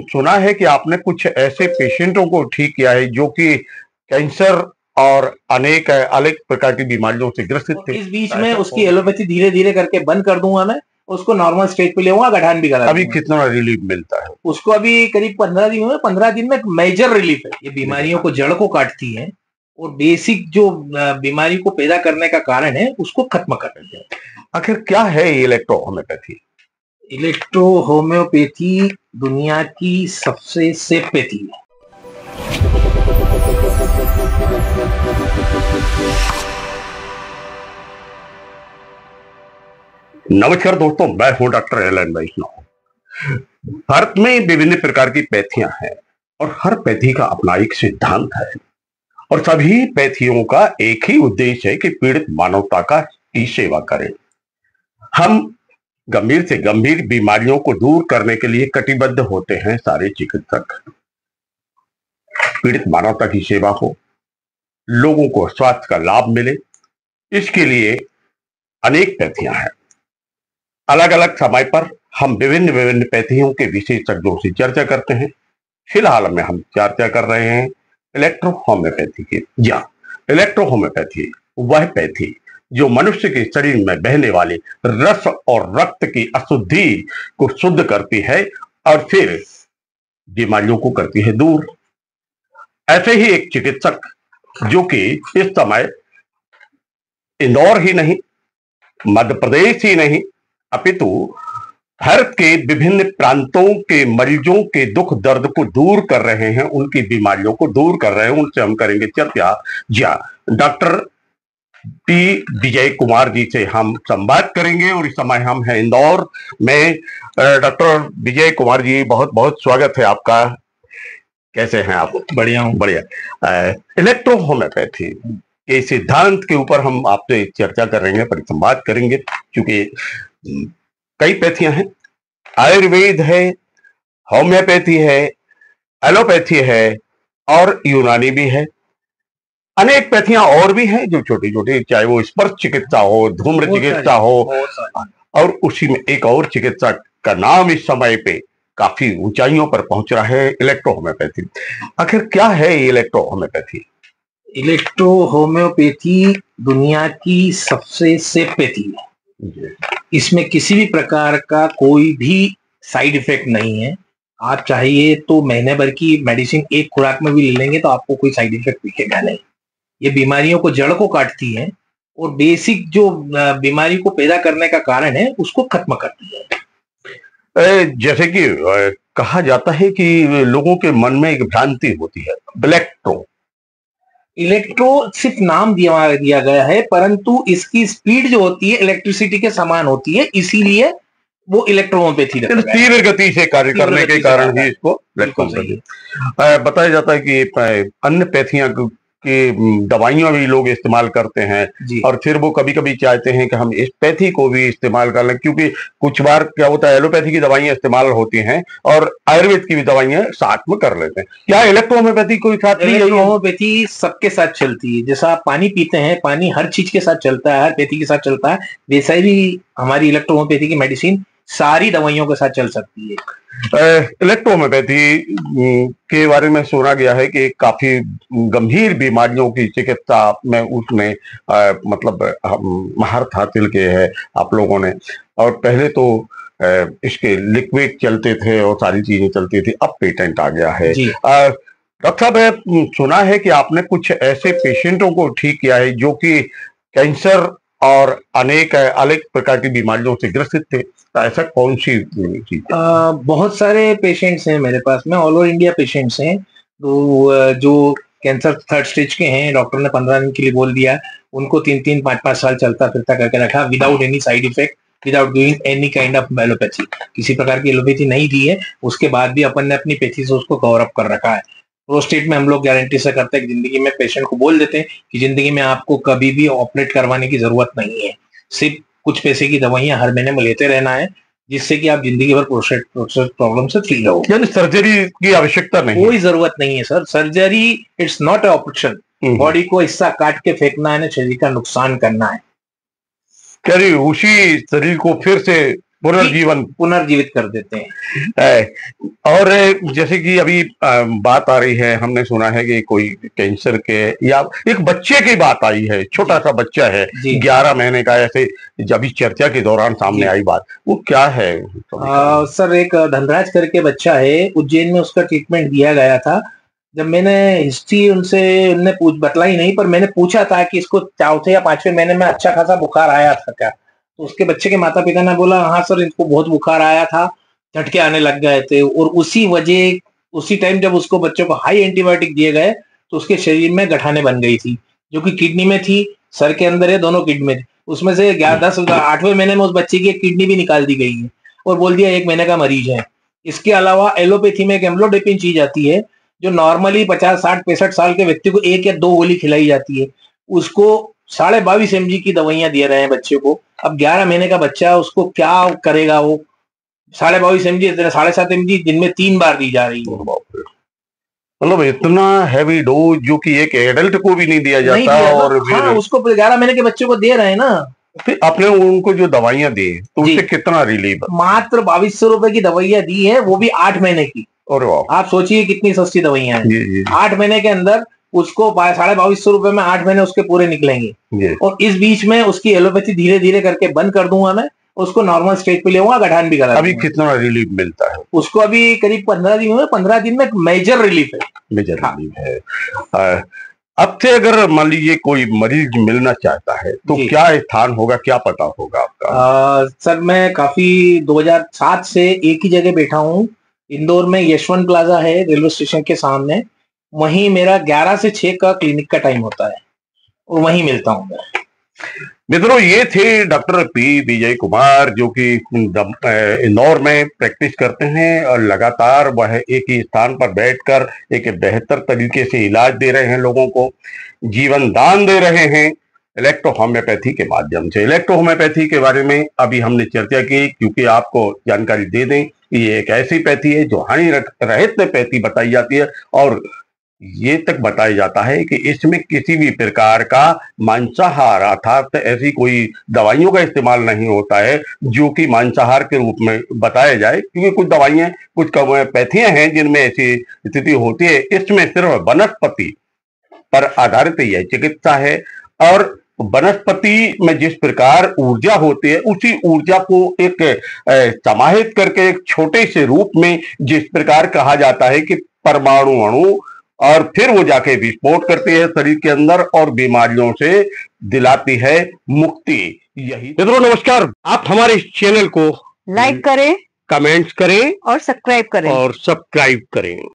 सुना है कि आपने कुछ ऐसे पेशेंटों को ठीक किया है जो कि कैंसर और अनेक अलग प्रकार की बीमारियों से ग्रसित थे। इस बीच में उसकी एलोपैथी धीरे धीरे करके बंद कर दूंगा मैं, उसको नॉर्मल स्टेज पे ले आऊंगा, गठान भी करा अभी दूंगा। कितना रिलीफ मिलता है उसको? अभी करीब 15 दिन में मेजर रिलीफ है। ये बीमारियों को जड़ को काटती है और बेसिक जो बीमारी को पैदा करने का कारण है उसको खत्म कर देते हैं। आखिर क्या है इलेक्ट्रो होम्योपैथी? इलेक्ट्रो होम्योपैथी दुनिया की सबसे सेफ पैथी है। नमस्कार दोस्तों, मैं हूं डॉक्टर एलन वैष्णव। भारत में विभिन्न प्रकार की पैथियां हैं और हर पैथी का अपना एक सिद्धांत है और सभी पैथियों का एक ही उद्देश्य है कि पीड़ित मानवता की सेवा करें। हम गंभीर से गंभीर बीमारियों को दूर करने के लिए कटिबद्ध होते हैं सारे चिकित्सक। पीड़ित मानवता की सेवा हो, लोगों को स्वास्थ्य का लाभ मिले, इसके लिए अनेक पैथियां हैं। अलग अलग समय पर हम विभिन्न पैथियों के विशेषज्ञों से चर्चा करते हैं। फिलहाल में हम चर्चा कर रहे हैं इलेक्ट्रो होम्योपैथी की। या इलेक्ट्रो होम्योपैथी वह पैथी जो मनुष्य के शरीर में बहने वाले रस और रक्त की अशुद्धि को शुद्ध करती है और फिर बीमारियों को करती है दूर। ऐसे ही एक चिकित्सक जो कि इस समय इंदौर ही नहीं, मध्य प्रदेश ही नहीं, अपितु भारत के विभिन्न प्रांतों के मरीजों के दुख दर्द को दूर कर रहे हैं, उनकी बीमारियों को दूर कर रहे हैं, उनसे हम करेंगे चर्चा। जी हाँ, डॉक्टर पी विजय कुमार जी से हम संवाद करेंगे और इस समय हम हैं इंदौर में। डॉक्टर विजय कुमार जी, बहुत बहुत स्वागत है आपका। कैसे हैं आप? बढ़िया हूँ। बढ़िया। इलेक्ट्रो होम्योपैथी के सिद्धांत के ऊपर हम आपसे चर्चा करेंगे, परिसंवाद करेंगे, क्योंकि कई पैथियां हैं। आयुर्वेद है, होम्योपैथी है, एलोपैथी है और यूनानी भी है। अनेक पैथियां और भी हैं जो छोटी छोटी, चाहे वो स्पर्श चिकित्सा हो, धूम्र चिकित्सा हो, और उसी में एक और चिकित्सा का नाम इस समय पे काफी ऊंचाइयों पर पहुंच रहा है, इलेक्ट्रो होम्योपैथी। आखिर क्या है इलेक्ट्रो होम्योपैथी? इलेक्ट्रो होम्योपैथी दुनिया की सबसे सेफ पैथी है। इसमें किसी भी प्रकार का कोई भी साइड इफेक्ट नहीं है। आप चाहिए तो महीने भर की मेडिसिन एक खुराक में भी ले लेंगे तो आपको कोई साइड इफेक्ट दिखेगा नहीं। ये बीमारियों को जड़ को काटती है और बेसिक जो बीमारी को पैदा करने का कारण है उसको खत्म करती है। जैसे कि कहा जाता है कि लोगों के मन में एक भ्रांति होती है, इलेक्ट्रो सिर्फ नाम दिया गया है, परंतु इसकी स्पीड जो होती है इलेक्ट्रिसिटी के समान होती है, इसीलिए वो इलेक्ट्रोहोम्योपैथी तीव्र गति से कार्य करने के कारण ही इसको बताया जाता है कि अन्य पैथियां की दवाइयां भी लोग इस्तेमाल करते हैं और फिर वो कभी कभी चाहते हैं कि हम इस पैथी को भी इस्तेमाल कर लें, क्योंकि कुछ बार क्या होता है, एलोपैथी की दवाइयां इस्तेमाल होती हैं और आयुर्वेद की भी दवाइयां साथ में कर लेते हैं। क्या इलेक्ट्रो होम्योपैथी कोई साथ नहीं है? इलेक्ट्रो होम्योपैथी सबके साथ चलती है। जैसा आप पानी पीते हैं, पानी हर चीज के साथ चलता है, हर पैथी के साथ चलता है, वैसा ही हमारी इलेक्ट्रो होम्योपैथी की मेडिसिन सारी दवाइयों के साथ चल सकती है। इलेक्ट्रो होम्योपैथी के बारे में सुना गया है कि काफी गंभीर बीमारियों की चिकित्सा में उसमें मतलब महारत हासिल की है आप लोगों ने। और पहले तो इसके लिक्विड चलते थे और सारी चीजें चलती थी, अब पेटेंट आ गया है। डॉक्टर साहब, सुना है कि आपने कुछ ऐसे पेशेंटों को ठीक किया है जो कि कैंसर और अनेक अलग प्रकार की बीमारियों से ग्रसित थे। ऐसा कौन सी चीज? बहुत सारे पेशेंट्स हैं मेरे पास में, ऑल ओवर इंडिया पेशेंट्स हैं। तो जो कैंसर 3rd स्टेज के हैं, डॉक्टर ने 15 दिन के लिए बोल दिया, उनको 3-3, 5-5 साल चलता फिरता करके रखा, without any side effect, without doing any kind of allopathy. किसी प्रकार की एलोपैथी नहीं दी है, उसके बाद भी अपन ने अपनी पैथी से उसको कवर अप कर रखा है। प्रोस्टेट में हम लोग गारंटी से करते हैं कि जिंदगी में पेशेंट को बोल देते हैं कि जिंदगी में आपको कभी भी ऑपरेट करवाने की जरूरत नहीं है, सिर्फ कुछ पैसे की दवाइयां हर महीने में लेते रहना है, जिससे कि आप जिंदगी भर प्रोस्टेट प्रॉब्लम से फ्री रहो। यानी सर्जरी की आवश्यकता नहीं, कोई जरूरत नहीं है sir. Surgery it's not a operation. Body को हिस्सा काट के फेंकना है ना, शरीर का नुकसान करना है। क्या उसी शरीर को फिर से पुनर्जीवित कर देते हैं। और जैसे कि अभी बात आ रही है, हमने सुना है कि कोई कैंसर के या एक बच्चे की बात आई है, छोटा सा बच्चा है 11 महीने का, ऐसे जब इस चर्चा के दौरान सामने आई बात, वो क्या है? सर एक धनराज करके बच्चा है, उज्जैन में उसका ट्रीटमेंट दिया गया था। जब मैंने हिस्ट्री उनने बतलाई नहीं, पर मैंने पूछा था कि इसको चौथे या 5वें महीने में अच्छा खासा बुखार आया था क्या, तो उसके बच्चे के माता पिता ने बोला हाँ सर इनको बहुत बुखार आया था, झटके आने लग गए थे, और उसी टाइम जब उसको बच्चों को हाई एंटीबायोटिक दिए गए तो उसके शरीर में गठाने बन गई थी, जो कि किडनी में थी, सर के अंदर है, दोनों किडनी में। उसमें से 8वें महीने में उस बच्चे की एक किडनी भी निकाल दी गई है और बोल दिया 1 महीने का मरीज है। इसके अलावा एलोपैथी में एक एम्लोडेपिन चीज आती है जो नॉर्मली 50, 60, 65 साल के व्यक्ति को 1 या 2 गोली खिलाई जाती है, उसको 22.5 mg की दवाइयां दे रहे हैं बच्चे को। अब 11 महीने का बच्चा, उसको क्या करेगा वो? 22.5 mg 7.5 mg दिन में 3 बार दी जा रही है। मतलब इतना हैवी डोज जो कि एक एडल्ट को भी नहीं दिया जाता, और हाँ, उसको 11 महीने के बच्चे को दे रहे हैं ना। फिर आपने उनको जो दवाइयां दी तो उससे कितना रिलीफ? मात्र 2200 रुपए की दवाइयां दी है, वो भी 8 महीने की। और आप सोचिए कितनी सस्ती दवाइयां हैं। 8 महीने के अंदर उसको 2250 रुपए में 8 महीने उसके पूरे निकलेंगे, और इस बीच में उसकी एलोपैथी धीरे धीरे करके बंद कर दूंगा मैं, उसको नॉर्मल स्टेज पे ले आऊंगा, गठान भी करा। अभी कितना रिलीफ मिलता है उसको? अभी करीब 15 दिन में मेजर रिलीफ है। मेजर रिलीफ है। अब से अगर मान लीजिए कोई मरीज मिलना चाहता है तो क्या स्थान होगा, क्या पता होगा आपका? सर मैं काफी 2007 से एक ही जगह बैठा हूँ, इंदौर में यशवंत प्लाजा है रेलवे स्टेशन के सामने, वहीं मेरा 11 से 6 का क्लिनिक का टाइम होता है और वहीं मिलता हूँ मैं। मित्रों, ये थे डॉक्टर पी विजय कुमार, जो कि इंदौर में प्रैक्टिस करते हैं और लगातार वह एक ही स्थान पर बैठकर एक बेहतर तरीके से इलाज दे रहे हैं, लोगों को जीवन दान दे रहे हैं इलेक्ट्रो होम्योपैथी के माध्यम से। इलेक्ट्रो होम्योपैथी के बारे में अभी हमने चर्चा की, क्योंकि आपको जानकारी दे दें कि ये एक ऐसी पैथी है जो हानि रहित पैथी बताई जाती है, और ये तक बताया जाता है कि इसमें किसी भी प्रकार का मांसाहार अर्थात ऐसी कोई दवाइयों का इस्तेमाल नहीं होता है जो कि मांसाहार के रूप में बताया जाए, क्योंकि कुछ दवाइयां, कुछ पैथियां हैं जिनमें ऐसी स्थिति होती है। इसमें सिर्फ वनस्पति पर आधारित यह चिकित्सा है, और वनस्पति में जिस प्रकार ऊर्जा होती है उसी ऊर्जा को एक समाहित करके एक छोटे से रूप में, जिस प्रकार कहा जाता है कि परमाणु अणु, और फिर वो जाके विस्फोट करती है शरीर के अंदर और बीमारियों से दिलाती है मुक्ति। यही। मित्रों नमस्कार, आप हमारे इस चैनल को लाइक करें, कमेंट्स करें और सब्सक्राइब करें।